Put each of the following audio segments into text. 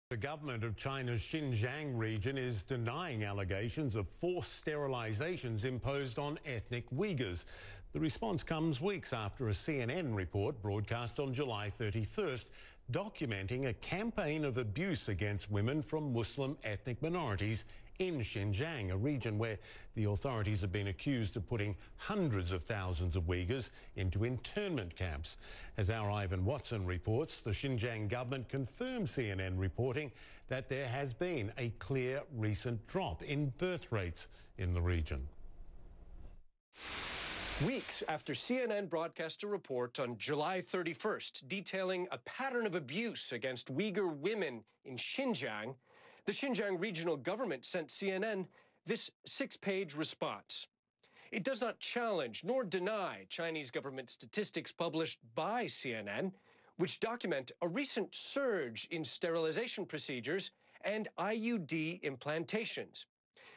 The government of China's Xinjiang region is denying allegations of forced sterilizations imposed on ethnic Uyghurs. The response comes weeks after a CNN report broadcast on July 31st documenting a campaign of abuse against women from Muslim ethnic minorities in Xinjiang, a region where the authorities have been accused of putting hundreds of thousands of Uyghurs into internment camps. As our Ivan Watson reports, the Xinjiang government confirmed CNN reporting that there has been a clear recent drop in birth rates in the region. Weeks after CNN broadcast a report on July 31st detailing a pattern of abuse against Uyghur women in Xinjiang, the Xinjiang regional government sent CNN this 6-page response. It does not challenge nor deny Chinese government statistics published by CNN, which document a recent surge in sterilization procedures and IUD implantations.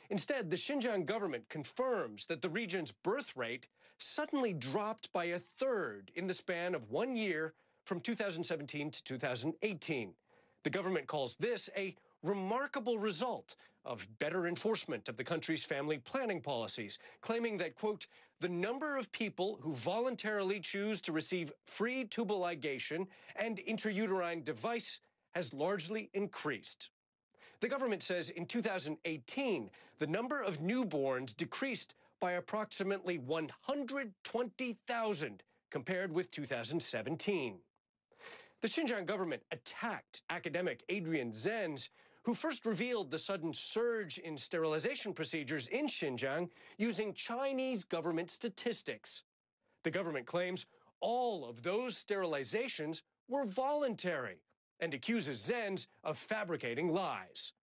Instead, the Xinjiang government confirms that the region's birth rate suddenly dropped by 1/3 in the span of 1 year from 2017 to 2018. The government calls this a remarkable result of better enforcement of the country's family planning policies, claiming that, quote, the number of people who voluntarily choose to receive free tubal ligation and intrauterine device has largely increased. The government says in 2018, the number of newborns decreased by approximately 120,000 compared with 2017. The Xinjiang government attacked academic Adrian Zenz, who first revealed the sudden surge in sterilization procedures in Xinjiang using Chinese government statistics. The government claims all of those sterilizations were voluntary and accuses Zenz of fabricating lies.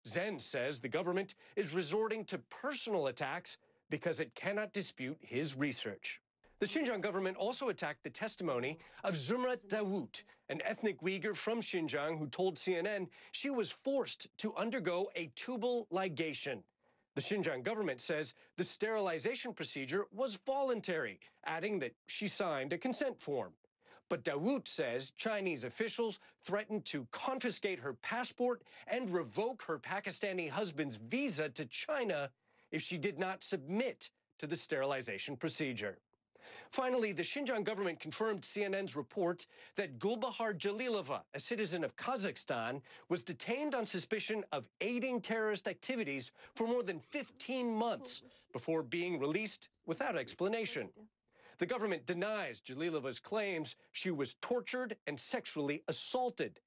Zenz says the government is resorting to personal attacks because it cannot dispute his research. The Xinjiang government also attacked the testimony of Zumrat Dawood, an ethnic Uyghur from Xinjiang who told CNN she was forced to undergo a tubal ligation. The Xinjiang government says the sterilization procedure was voluntary, adding that she signed a consent form. But Dawood says Chinese officials threatened to confiscate her passport and revoke her Pakistani husband's visa to China if she did not submit to the sterilization procedure. Finally, the Xinjiang government confirmed CNN's report that Gulbahar Jalilova, a citizen of Kazakhstan, was detained on suspicion of aiding terrorist activities for more than 15 months before being released without explanation. The government denies Jalilova's claims she was tortured and sexually assaulted.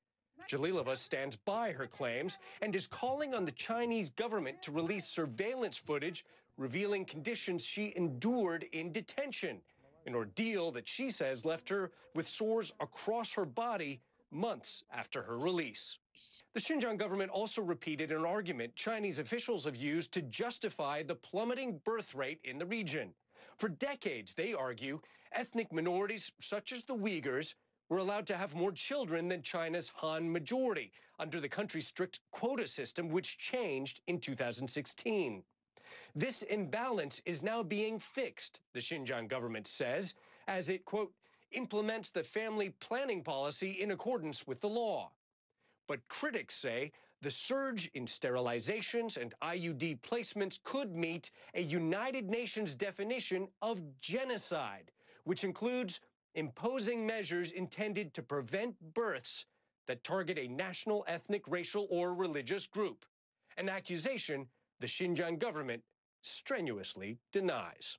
Jalilova stands by her claims and is calling on the Chinese government to release surveillance footage revealing conditions she endured in detention, an ordeal that she says left her with sores across her body months after her release. The Xinjiang government also repeated an argument Chinese officials have used to justify the plummeting birth rate in the region. For decades, they argue, ethnic minorities such as the Uyghurs were allowed to have more children than China's Han majority under the country's strict quota system, which changed in 2016. This imbalance is now being fixed, the Xinjiang government says, as it, quote, implements the family planning policy in accordance with the law. But critics say the surge in sterilizations and IUD placements could meet a United Nations definition of genocide, which includes imposing measures intended to prevent births that target a national, ethnic, racial, or religious group, an accusation the Xinjiang government strenuously denies.